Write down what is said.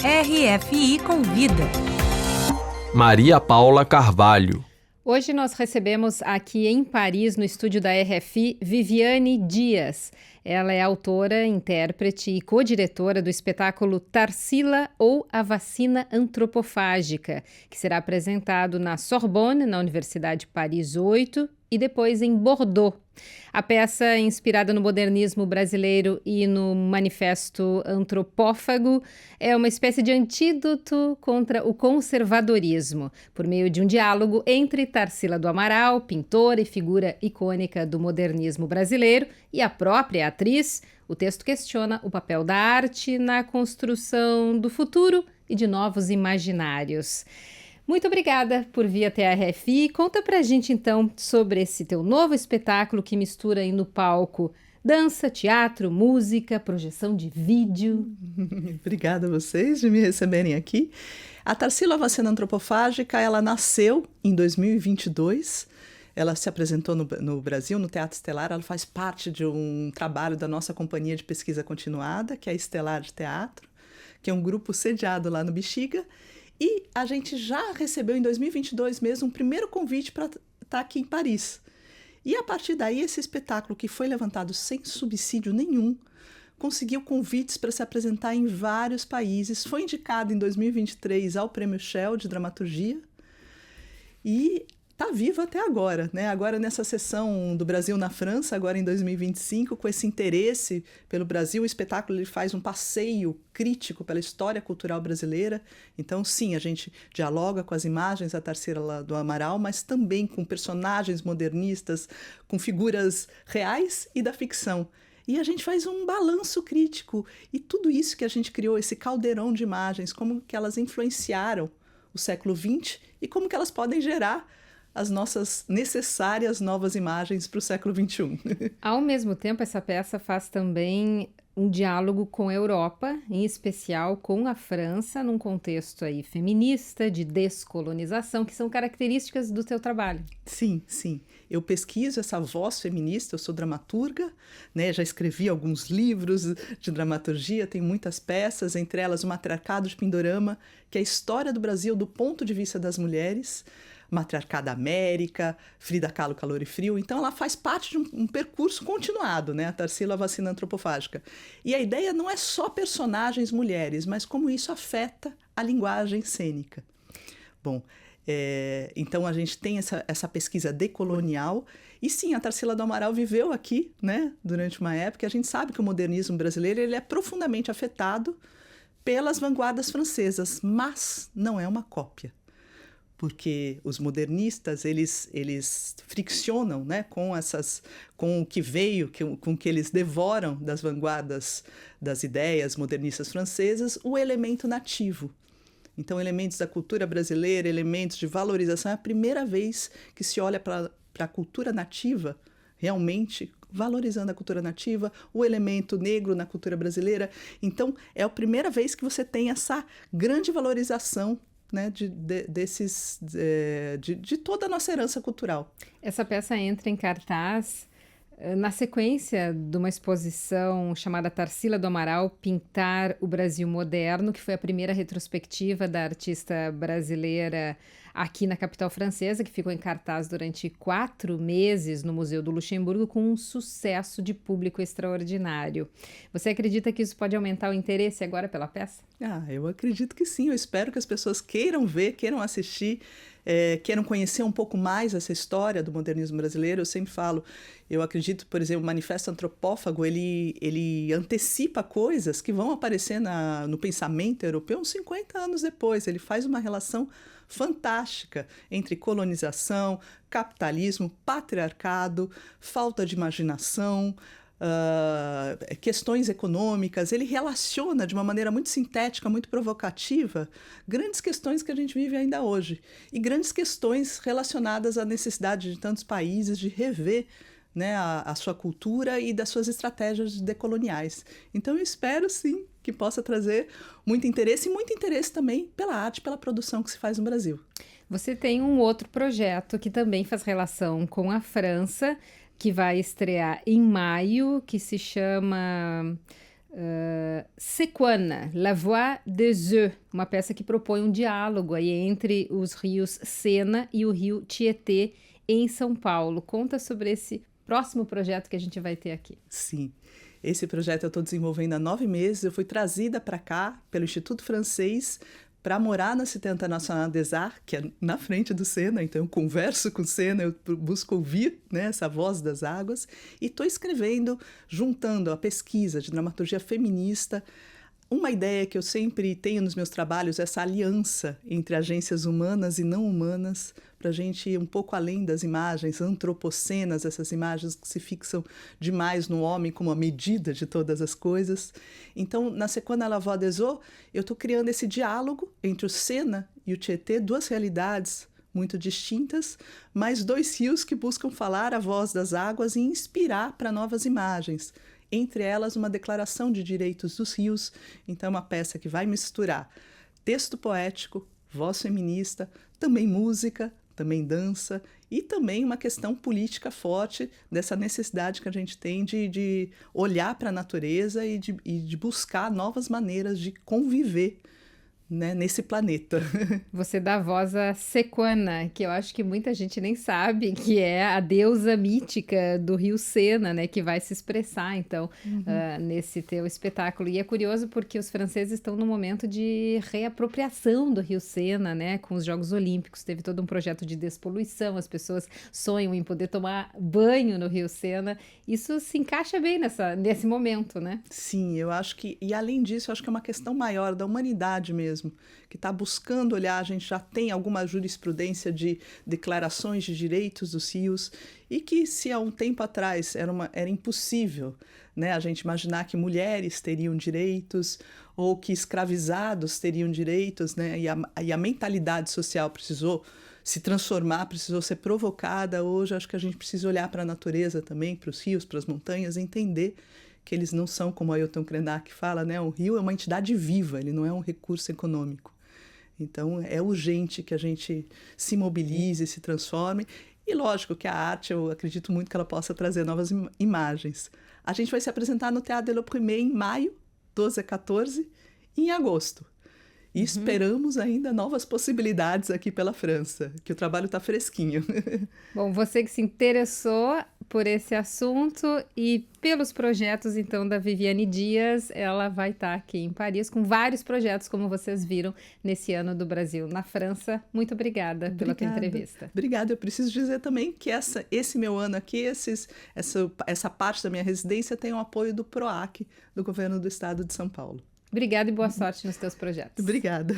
RFI Convida. Maria Paula Carvalho. Hoje nós recebemos aqui em Paris, no estúdio da RFI, Viviane Dias. Ela é autora, intérprete e co-diretora do espetáculo Tarsila ou a Vacina Antropofágica, que será apresentado na Sorbonne, na Universidade Paris 8, e depois em Bordeaux. A peça, inspirada no modernismo brasileiro e no manifesto antropófago, é uma espécie de antídoto contra o conservadorismo, por meio de um diálogo entre Tarsila do Amaral, pintora e figura icônica do modernismo brasileiro, e a própria atriz. O texto questiona o papel da arte na construção do futuro e de novos imaginários. Muito obrigada por vir até a RFI. Conta pra gente, então, sobre esse teu novo espetáculo que mistura aí no palco dança, teatro, música, projeção de vídeo. Obrigada a vocês de me receberem aqui. A Tarsila, a Vacina Antropofágica, ela nasceu em 2022. Ela se apresentou no Brasil, no Teatro Estelar. Ela faz parte de um trabalho da nossa companhia de pesquisa continuada, que é a Estelar de Teatro, que é um grupo sediado lá no Bexiga. E a gente já recebeu em 2022 mesmo um primeiro convite para estar aqui em Paris. E a partir daí, esse espetáculo, que foi levantado sem subsídio nenhum, conseguiu convites para se apresentar em vários países. Foi indicado em 2023 ao Prêmio Shell de Dramaturgia e está vivo até agora, né? Agora nessa sessão do Brasil na França, agora em 2025, com esse interesse pelo Brasil, o espetáculo ele faz um passeio crítico pela história cultural brasileira. Então, sim, a gente dialoga com as imagens da Tarsila do Amaral, mas também com personagens modernistas, com figuras reais e da ficção. E a gente faz um balanço crítico. E tudo isso que a gente criou, esse caldeirão de imagens, como que elas influenciaram o século XX e como que elas podem gerar as nossas necessárias novas imagens para o século XXI. Ao mesmo tempo, essa peça faz também um diálogo com a Europa, em especial com a França, num contexto aí feminista, de descolonização, que são características do teu trabalho. Sim, sim. Eu pesquiso essa voz feminista, eu sou dramaturga, né? Já escrevi alguns livros de dramaturgia, tenho muitas peças, entre elas o Matriarcado de Pindorama, que é a história do Brasil do ponto de vista das mulheres, Matriarcado da América, Frida Kahlo, Calor e Frio. Então, ela faz parte de um percurso continuado, né? A Tarsila, a Vacina Antropofágica. E a ideia não é só personagens mulheres, mas como isso afeta a linguagem cênica. Bom, então a gente tem essa pesquisa decolonial. E sim, a Tarsila do Amaral viveu aqui, né? Durante uma época. A gente sabe que o modernismo brasileiro ele é profundamente afetado pelas vanguardas francesas, mas não é uma cópia. Porque os modernistas, eles friccionam, né, com o que veio, com o que eles devoram das vanguardas das ideias modernistas francesas, o elemento nativo. Então, elementos da cultura brasileira, elementos de valorização, é a primeira vez que se olha para a cultura nativa, realmente valorizando a cultura nativa, o elemento negro na cultura brasileira. Então, é a primeira vez que você tem essa grande valorização, né, de toda a nossa herança cultural. Essa peça entra em cartaz na sequência de uma exposição chamada Tarsila do Amaral, Pintar o Brasil Moderno, que foi a primeira retrospectiva da artista brasileira aqui na capital francesa, que ficou em cartaz durante 4 meses no Museu do Luxemburgo, com um sucesso de público extraordinário. Você acredita que isso pode aumentar o interesse agora pela peça? Eu acredito que sim. Eu espero que as pessoas queiram ver, queiram assistir, queiram conhecer um pouco mais essa história do modernismo brasileiro. Eu sempre falo, eu acredito, por exemplo, o Manifesto Antropófago, ele antecipa coisas que vão aparecer no pensamento europeu uns 50 anos depois. Ele faz uma relação fantástica entre colonização, capitalismo, patriarcado, falta de imaginação, questões econômicas. Ele relaciona de uma maneira muito sintética, muito provocativa, grandes questões que a gente vive ainda hoje e grandes questões relacionadas à necessidade de tantos países de rever, né, a sua cultura e das suas estratégias decoloniais. Então eu espero sim que possa trazer muito interesse também pela arte, pela produção que se faz no Brasil. Você tem um outro projeto que também faz relação com a França, que vai estrear em maio, que se chama Sequana, La Voix des Eaux, uma peça que propõe um diálogo aí entre os rios Sena e o rio Tietê em São Paulo. Conta sobre esse próximo projeto que a gente vai ter aqui. Sim, esse projeto eu estou desenvolvendo há 9 meses. Eu fui trazida para cá pelo Instituto Francês para morar na Cité Internationale des Arts, que é na frente do Sena. Então eu converso com o Sena, eu busco ouvir, né, essa voz das águas, e estou escrevendo, juntando a pesquisa de dramaturgia feminista. Uma ideia que eu sempre tenho nos meus trabalhos é essa aliança entre agências humanas e não humanas, para a gente ir um pouco além das imagens antropocenas, essas imagens que se fixam demais no homem como a medida de todas as coisas. Então, na Sequana La Voix des Eaux, eu estou criando esse diálogo entre o Sena e o Tietê, duas realidades muito distintas, mas dois rios que buscam falar a voz das águas e inspirar para novas imagens. Entre elas, uma declaração de direitos dos rios. Então, é uma peça que vai misturar texto poético, voz feminista, também música, também dança e também uma questão política forte dessa necessidade que a gente tem de olhar para a natureza e de buscar novas maneiras de conviver, né, nesse planeta. Você dá voz a Sequana, que eu acho que muita gente nem sabe, que é a deusa mítica do rio Sena, né, que vai se expressar, então, nesse teu espetáculo. E é curioso porque os franceses estão num momento de reapropriação do rio Sena, né, com os Jogos Olímpicos. Teve todo um projeto de despoluição, as pessoas sonham em poder tomar banho no rio Sena. Isso se encaixa bem nesse momento, né? Sim, eu acho que, e além disso, eu acho que é uma questão maior da humanidade mesmo, que está buscando olhar. A gente já tem alguma jurisprudência de declarações de direitos dos rios, e que se há um tempo atrás era impossível, né, a gente imaginar que mulheres teriam direitos ou que escravizados teriam direitos, né, e a mentalidade social precisou se transformar, precisou ser provocada. Hoje acho que a gente precisa olhar para a natureza também, para os rios, para as montanhas, e entender que eles não são, como Ailton Krenak fala, né? O rio é uma entidade viva, ele não é um recurso econômico. Então, é urgente que a gente se mobilize, se transforme. E, lógico, que a arte, eu acredito muito que ela possa trazer novas imagens. A gente vai se apresentar no Théâtre de l'Opprimée em maio, 12 a 14, e em agosto. E esperamos ainda novas possibilidades aqui pela França, que o trabalho está fresquinho. Bom, você que se interessou por esse assunto e pelos projetos, então, da Viviane Dias, ela vai estar aqui em Paris com vários projetos, como vocês viram, nesse ano do Brasil na França. Muito obrigada pela tua entrevista. Obrigada. Eu preciso dizer também que esse meu ano aqui, essa parte da minha residência tem o apoio do PROAC, do Governo do Estado de São Paulo. Obrigada e boa sorte nos teus projetos. Obrigada.